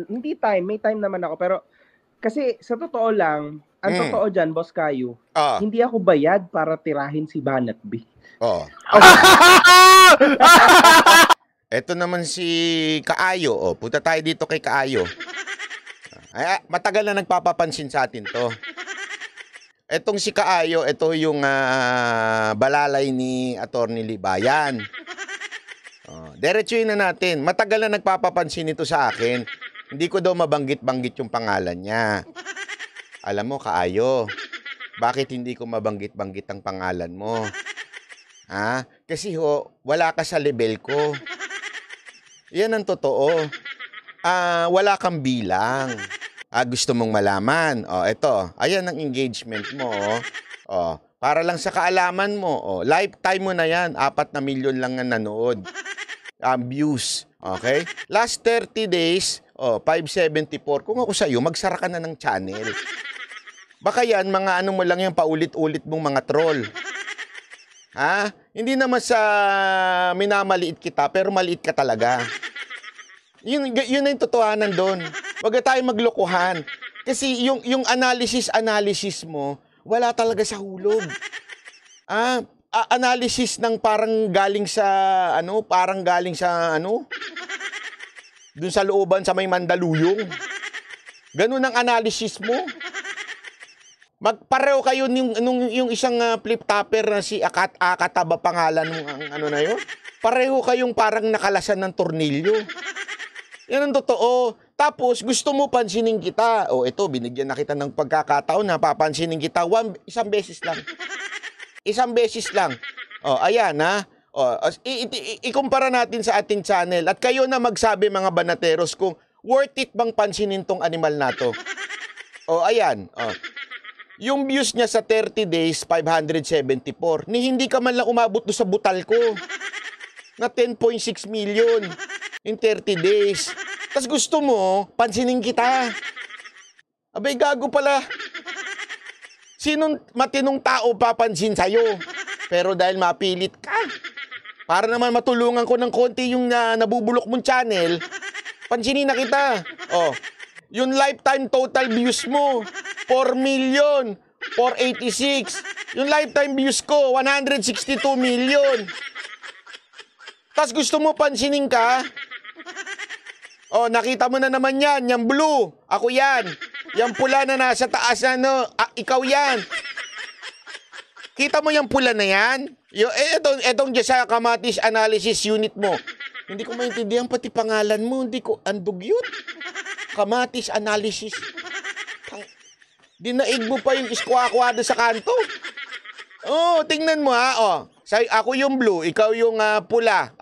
Hindi time, may time naman ako. Pero, kasi sa totoo lang, ang totoo dyan, Boss Kayo, hindi ako bayad para tirahin si Banat B. Ito naman si Kaayo. Punta tayo dito kay Kaayo. Matagal na nagpapapansin sa atin to. Etong si Kaayo, ito yung balalay ni Attorney Libayan. Diretsuhin na natin. Matagal na nagpapapansin ito sa akin. Hindi ko daw mabanggit-banggit yung pangalan niya. Alam mo, Kaayo, bakit hindi ko mabanggit-banggit ang pangalan mo? Kasi wala ka sa level ko. Yan ang totoo. Wala kang bilang. Gusto mong malaman. Ito. Ayan ang engagement mo. Para lang sa kaalaman mo. Lifetime mo na yan. 4 na milyon lang ang nanood. Views. Okay? Last 30 days, 574. Kung ako sa'yo, magsara ka na ng channel. Baka yan, mga ano mo lang yan, paulit-ulit mong mga troll. Hindi naman sa minamaliit kita, pero maliit ka talaga. Yun na yung totohanan doon. Huwag tayo maglokohan. Kasi yung analysis mo, wala talaga sa hulog. Analysis ng parang galing sa doon sa looban sa may Mandaluyong. Ganun ang analysis mo. Magpareho kayo yung isang flip-topper na si Akataba pangalan ng ano na yun. Pareho kayong parang nakalasan ng tornilyo. Yan ang totoo. Tapos, gusto mo pansinin kita. Ito, binigyan na kita ng pagkakataon na papansinin kita. Isang beses lang. Isang beses lang. Ayan, ikumpara natin sa ating channel. At kayo na magsabi, mga banateros, kung worth it bang pansinin tong animal na to. Ayan. Yung views niya sa 30 days, 574. Hindi ka man lang umabot do sa butal ko. Na 10.6 million. In 30 days. Tapos gusto mo, pansinin kita. Abay, gago pala. Sinong matinong tao papansin sa'yo? Pero dahil mapilit ka, para naman matulungan ko ng konti yung nabubulok mong channel, pansinin na kita. Yung lifetime total views mo, 4 million, 486. Yung lifetime views ko, 162 million. Tapos gusto mo pansinin ka? Nakita mo na naman yan. Yung blue, ako yan. Yung pula na nasa taas na, ikaw yan. Kita mo yung pula na yan? Etong dyan sa Kamatis Analysis Unit mo. Hindi ko maintindihan pati pangalan mo. Hindi ko andog yun. Kamatis Analysis. Dinaig mo pa yung iskwa-kwada sa kanto. Tingnan mo ako yung blue, ikaw yung pula.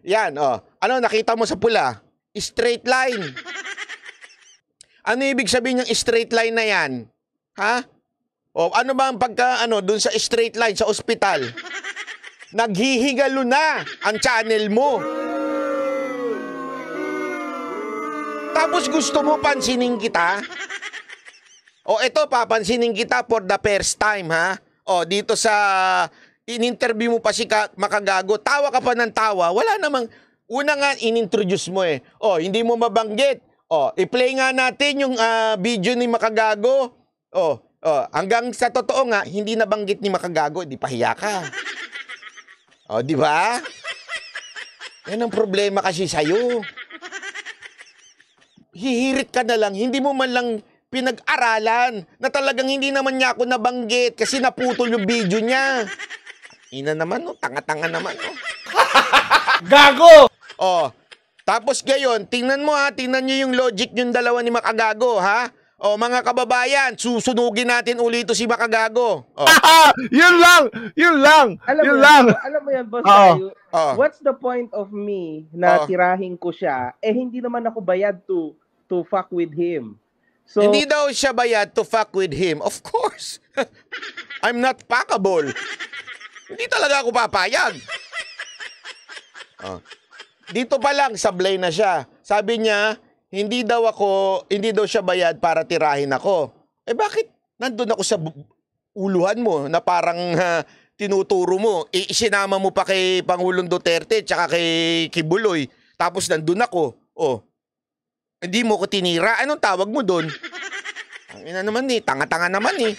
Yan. Ano nakita mo sa pula? Straight line. Ano ibig sabihin ng straight line na yan? Ano ba ang dun sa straight line sa ospital? Naghihigalo na ang channel mo. Tapos gusto mo pansinin kita? Ito, papansinin kita for the first time, dito sa in-interview mo pa si Makagago, tawa ka pa ng tawa. Wala namang, una nga, in-introduce mo hindi mo mabanggit. I-play nga natin yung video ni Makagago. Hanggang sa totoo nga, hindi nabanggit ni Makagago, di pahiya ka. Di ba? Yan ang problema kasi sa'yo. Hihirit ka na lang, hindi mo man lang pinag-aralan na talagang hindi naman niya ako nabanggit kasi naputol yung video niya. Ina naman, tanga-tanga naman. Gago! Tapos ngayon, tingnan niyo yung logic yung dalawa ni Makagago, mga kababayan, susunugin natin ulit ito si Makagago. Yun lang. Alam mo yan, Boss Kayo, what's the point of me na tirahin ko siya? Hindi naman ako bayad to fuck with him. So, hindi daw siya bayad to fuck with him. Of course. I'm not fuckable. Hindi talaga ako papayag. Dito pa lang, sablay na siya. Sabi niya, hindi daw siya bayad para tirahin ako. Bakit nandun ako sa uluhan mo na parang tinuturo mo? Isinama mo pa kay Pangulong Duterte tsaka kay Kibuloy. Tapos nandun ako. Hindi mo ko tinira. Anong tawag mo doon? Ang ina naman eh. Tanga-tanga naman eh.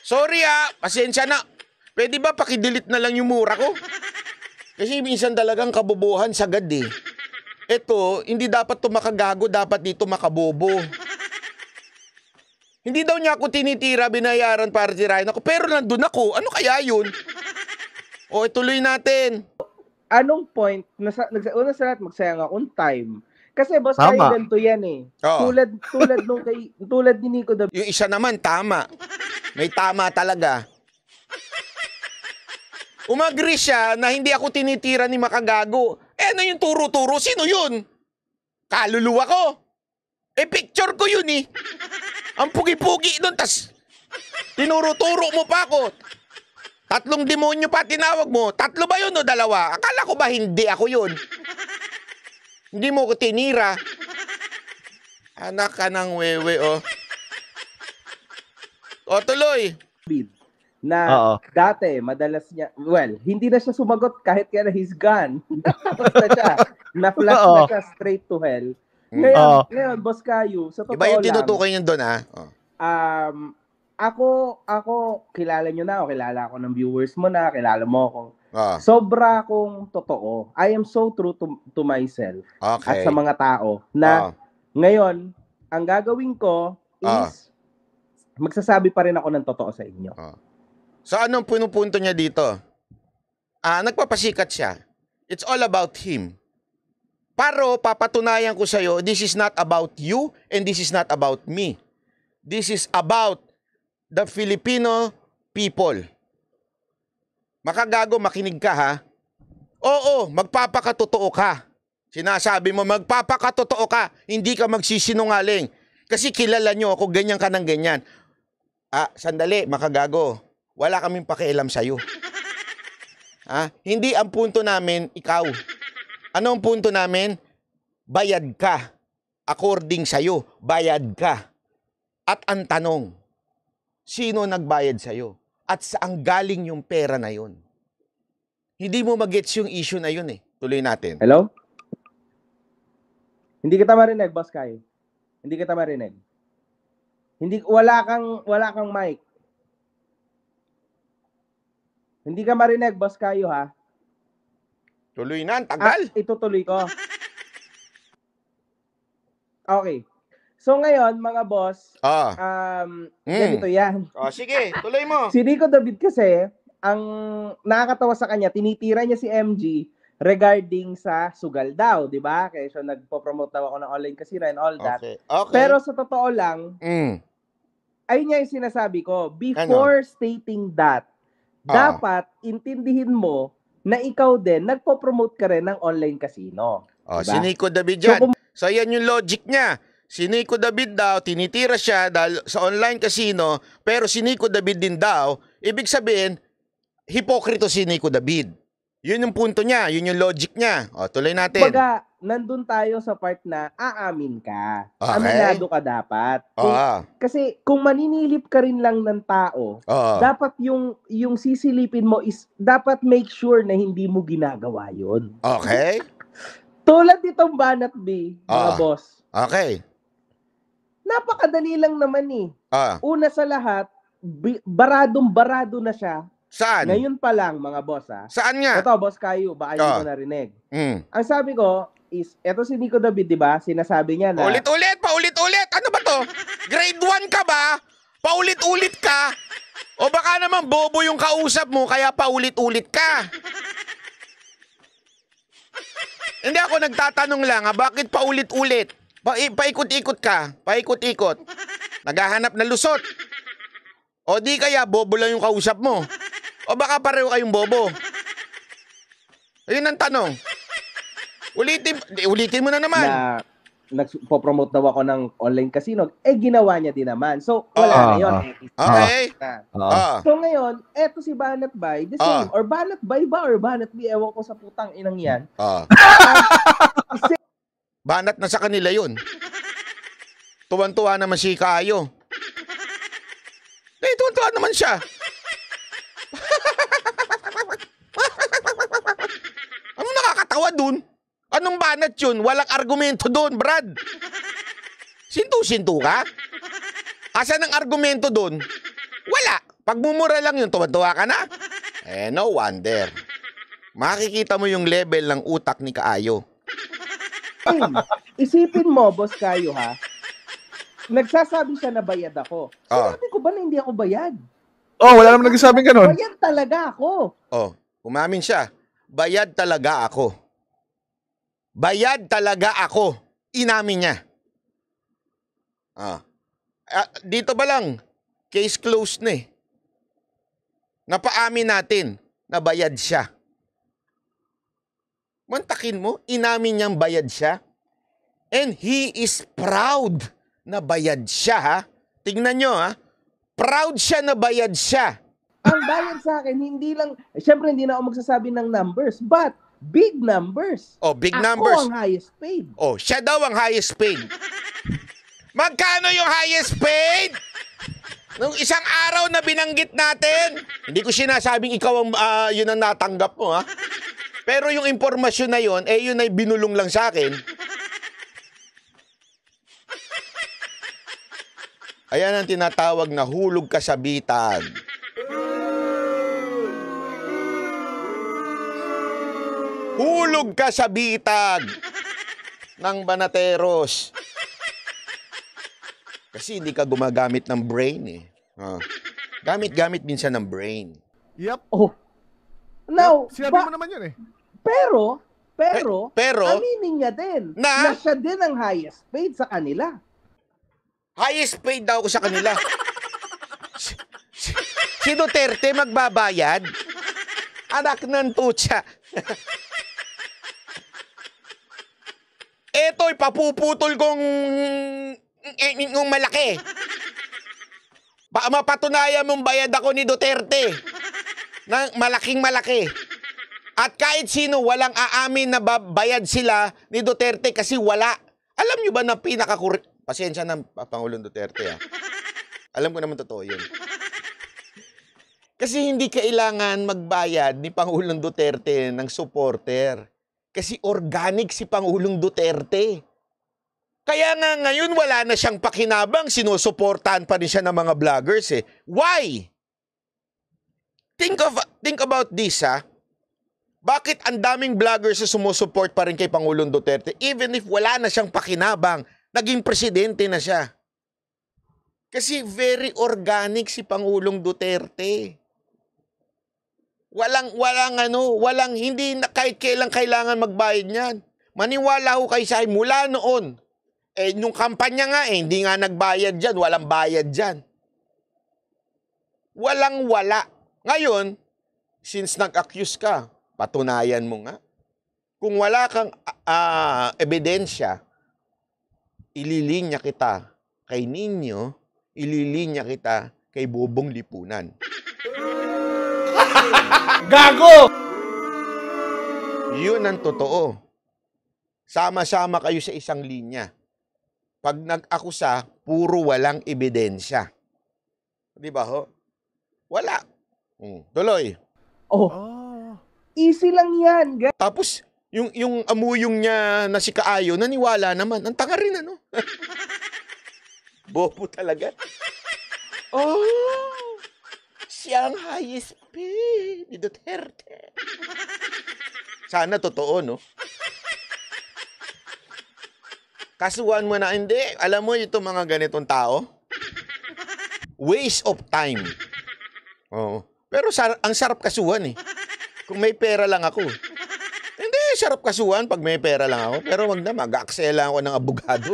Sorry pasensya na. Pwede ba pakidelete na lang yung mura ko? Kasi minsan talagang kabobohan sagad eh. Ito, hindi dapat to makagago, dapat dito makabobo. Hindi daw niya ako tinitira, binayaran para tirahin ako. Pero nandun ako. Ano kaya yun? O, ituloy natin. Anong point? Una sa lahat, magsayang akong time. Kasi boss, kayo ganito yan eh. Oo. Tulad ni Nico David. Yung isa naman, tama. May tama talaga. Umagri siya na hindi ako tinitira ni makagago. Ano yung turo-turo? Sino yun? Kaluluwa ko. Picture ko yun eh. Ang pugi-pugi nun, tas tinuro-turo mo pa ako. 3 demonyo pa tinawag mo. 3 ba yun o 2? Akala ko ba hindi ako yun? Hindi mo ko tinira. Anak ka ng wewe, oh. O, tuloy. Na dati, madalas niya, hindi na siya sumagot kahit kaya na he's gone. Tapos na siya. Na-flash na siya straight to hell. Ngayon, Boss Kayu, sa totoo iba yung lang. tinutukoy niyo doon, Ako, kilala nyo na ako, kilala ako ng viewers mo na, kilala mo ako. Sobra akong totoo. I am so true to myself at sa mga tao na ngayon, ang gagawin ko is magsasabi pa rin ako ng totoo sa inyo. So anong pinupunto niya dito? Nagpapasikat siya. It's all about him. Pero papatunayan ko sa'yo, this is not about you and this is not about me. This is about the Filipino people. Makagago, makinig ka ha. Oo, magpapakatotoo ka. Sinasabi mo, magpapakatotoo ka. Hindi ka magsisinungaling. Kasi kilala nyo ako, ganyan ka ng ganyan. Sandali, makagago. Wala kaming pakialam sa'yo. Hindi ang punto namin, ikaw. Ano ang punto namin? Bayad ka. According sa'yo, bayad ka. At ang tanong, sino nagbayad sa'yo? At saan galing yung pera na yun? Hindi mo mag-gets yung issue na yun eh. Tuloy natin. Hello? Hindi kita marinig, Boss Kai. Hindi kita marinig. Wala kang mic. Hindi ka marinig, Boss Kayo, ha? Tuloy na, tagal. Itutuloy ko. Okay. So ngayon, mga boss, ganito yan. Sige, tuloy mo. Si Nico David kasi, ang nakakatawa sa kanya, tinitira niya si MG regarding sa sugal daw, di ba? Kaya siya nagpo-promote daw ako ng online casino and all that. Okay. Pero sa totoo lang, ayun nga yung sinasabi ko, before stating that, dapat intindihin mo na ikaw din, nagpo-promote ka rin ng online casino. Diba? Si Nico David yan. So yan yung logic niya. Si Nico David daw, tinitira siya dahil sa online casino, pero si Nico David din daw, ibig sabihin, hipokrito si Nico David. Yun yung punto niya, yun yung logic niya. Tuloy natin. Baga, nandun tayo sa part na aamin ka. Okay. Aminado ka dapat. Kasi kung maninilip ka rin lang ng tao, dapat yung sisilipin mo is, dapat make sure na hindi mo ginagawa yun. Okay. Tulad nitong Banat B, mga boss. Okay. Napakadali lang naman eh. Una sa lahat, baradong-barado na siya. Saan? Ngayon pa lang, mga boss, Saan nga? Ito, Boss Kayo, baka hindi mo narinig. Ang sabi ko is, eto si Nico David, di ba? Sinasabi niya na... Paulit-ulit! Ano ba to? Grade 1 ka ba? Paulit-ulit ka? O baka naman bobo yung kausap mo, kaya paulit-ulit ka? Hindi ako nagtatanong lang, bakit paulit-ulit? Paikot-ikot ka. Paikot-ikot. Naghahanap na lusot. O di kaya bobo lang yung kausap mo. O baka pareho kayong bobo. Ayun ang tanong. Ulitin mo na naman. Na nagpo-promote daw ako ng online casino, ginawa niya din naman. So, wala na yun. Okay. So ngayon, eto si Banat Bay, the same. Or Banat Bay ba? Or Banat B? Ewan ko sa putang inang yan. Banat na sa kanila yun. Tuwan-tuwa naman si Kayo. Tuwan-tuwa naman siya. Ano nakakatawa dun? Anong banat yun? Walang argumento doon, Brad. Sintu-sintu ka? Asan ang argumento doon? Wala. Pagmumura lang yun, tuwa-tuwa ka na. No wonder. Makikita mo yung level ng utak ni Kaayo. Isipin mo, Boss Kayo, ha? Nagsasabi siya na bayad ako. Sinabi ko ba na hindi ako bayad? Wala naman nagsasabing ganun. Bayad talaga ako. Umamin siya. Bayad talaga ako. Bayad talaga ako. Inamin niya. Dito ba lang? Case closed na eh. Napaamin natin na bayad siya. Mantakin mo, inamin niyang bayad siya. And he is proud na bayad siya, ha? Tingnan nyo, ha? Proud siya na bayad siya. Ang bayad sa akin, hindi lang, syempre hindi na ako magsasabi ng numbers, but big numbers. Big numbers. Ako ang highest paid. Siya daw ang highest paid. Magkano yung highest paid? Nung isang araw na binanggit natin, hindi ko sinasabing ikaw ang yun ang natanggap mo, ha? Pero yung impormasyon na yun, yun ay binulong lang sa akin. Ayan ang tinatawag na hulog kasabitan. Hulog kasabitan ng banateros. Kasi hindi ka gumagamit ng brain eh. Gamit-gamit minsan ng brain. Yep. Now, sinabi mo naman yun eh. Pero, aminin niya din na siya din ang highest paid sa kanila. Highest paid daw ko sa kanila. Si Duterte magbabayad? Anak ng tutsa. Eto'y papuputol kong malaki. Mapatunayan mong bayad ako ni Duterte. Ng malaking malaki. At kahit sino, walang aamin na bayad sila ni Duterte kasi wala. Alam nyo ba na pasensya ng Pangulong Duterte, ha? Alam ko naman totoo yun. Kasi hindi kailangan magbayad ni Pangulong Duterte ng supporter. Kasi organic si Pangulong Duterte. Kaya nga ngayon wala na siyang pakinabang, sinusuportahan pa rin siya ng mga vloggers eh. Why? Think about this, ha? Bakit ang daming vloggers na sumusuport pa rin kay Pangulong Duterte even if wala na siyang pakinabang, naging presidente na siya? Kasi very organic si Pangulong Duterte. Walang hindi na kahit kailan kailangan magbayad niyan. Maniwala ho kayo sa akin, mula noon. Nung kampanya nga hindi nga nagbayad dyan, walang bayad dyan. Walang-wala. Ngayon, since nag-accuse ka, patunayan mo nga. Kung wala kang ebidensya, ililinya kita kay Nino, ililinya kita kay Bobong Lipunan. Gago! Yun ang totoo. Sama-sama kayo sa isang linya. Pag nag-akusa, puro walang ebidensya. Di ba ho? Wala. Tuloy. Easy lang yan. Tapos, yung amuyong niya na si Kaayo, naniwala naman. Ang tanga rin, ano? Bobo talaga. Siyang highest paid ni Duterte. Sana totoo, no? Kasuhan mo na, hindi. Alam mo, itong mga ganitong tao, waste of time. Pero ang sarap kasuhan eh. Kung may pera lang ako. Hindi, sarap kasuhan pag may pera lang ako. Pero wag na, mag-aaksela ako ng abogado.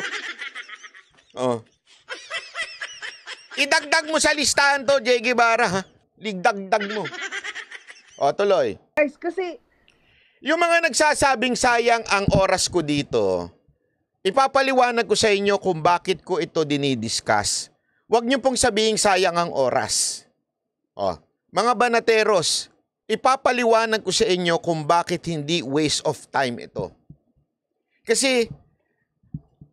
Idagdag mo sa listahan to, J. Guevara, ha? Ligdagdag mo. Tuloy. Guys, kasi yung mga nagsasabing sayang ang oras ko dito, ipapaliwanag ko sa inyo kung bakit ko ito dinidiscuss. Huwag niyo pong sabihing sayang ang oras. Mga banateros, ipapaliwanag ko sa inyo kung bakit hindi waste of time ito. Kasi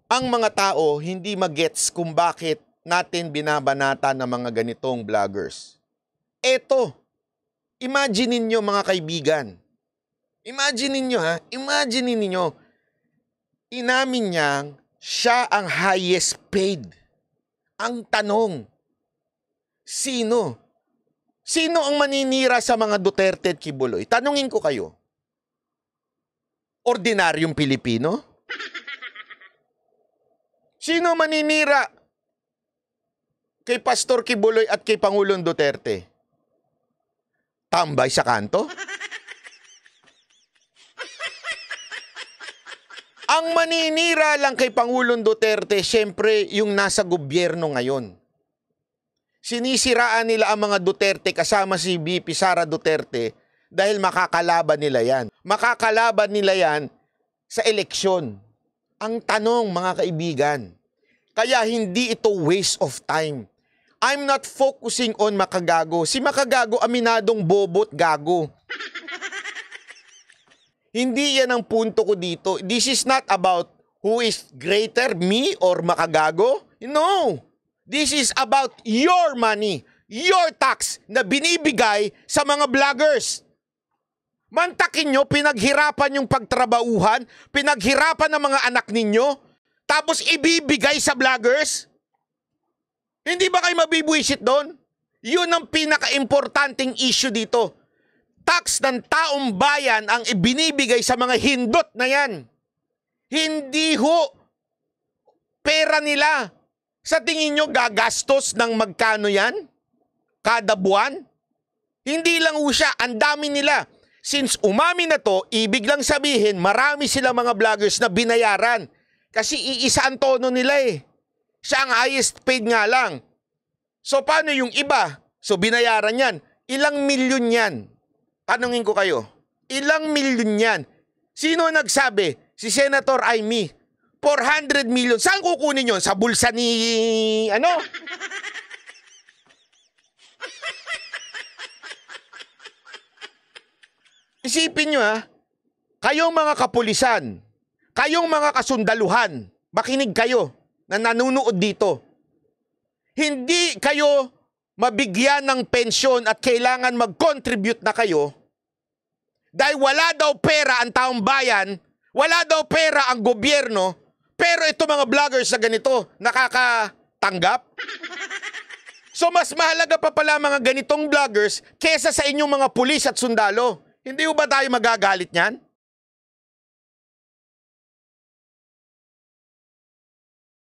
ang mga tao hindi magets kung bakit natin binabanata ng mga ganitong vloggers. Eto, imagine ninyo mga kaibigan. Imagine ninyo, ha? Imagine ninyo, Inamin niyang siya ang highest paid. Ang tanong, sino? Sino ang maninira sa mga Duterte at Kibuloy? Tanungin ko kayo. Ordinaryong Pilipino? Sino maninira kay Pastor Kibuloy at kay Pangulong Duterte? Tambay sa kanto? Ang maninira lang kay Pangulong Duterte, syempre yung nasa gobyerno ngayon. Sinisiraan nila ang mga Duterte kasama si VP Sara Duterte dahil makakalaban nila yan. Makakalaban nila yan sa eleksyon. Ang tanong, mga kaibigan, kaya hindi ito waste of time. I'm not focusing on Makagago. Si Makagago, aminadong bobot gago. Hindi yan ang punto ko dito. This is not about who is greater, me or Makagago. No! This is about your money, your tax na binibigay sa mga vloggers. Mantakin nyo, pinaghirapan yung pagtrabauhan, pinaghirapan ng mga anak ninyo, tapos ibibigay sa vloggers? Hindi ba kayo mabibwisit doon? Yun ang pinaka-importanting issue dito. Tax ng taong bayan ang ibinibigay sa mga hindot na yan. Hindi ho pera nila. Sa tingin nyo gagastos ng magkano yan? Kada buwan? Hindi lang ho siya, ang dami nila. Since umamin na to, ibig lang sabihin marami silang mga vloggers na binayaran. Kasi iisa ang tono nila eh. Siya ang highest paid nga lang. So paano yung iba? So binayaran yan. Ilang milyon yan? Tanungin ko kayo, ilang milyon yan? Sino nagsabi? Si Senator Amy. 400 million. Saan kukunin yun? Sa bulsa ni... ano? Isipin nyo ha, kayong mga kapulisan, kayong mga kasundaluhan, makinig kayo na nanunood dito. Hindi kayo mabigyan ng pensyon at kailangan mag-contribute na kayo dahil wala daw pera ang taong bayan, wala daw pera ang gobyerno, pero ito mga vloggers na ganito, nakakatanggap? So mas mahalaga pa pala mga ganitong vloggers kesa sa inyong mga pulis at sundalo. Hindi ba tayo magagalit niyan?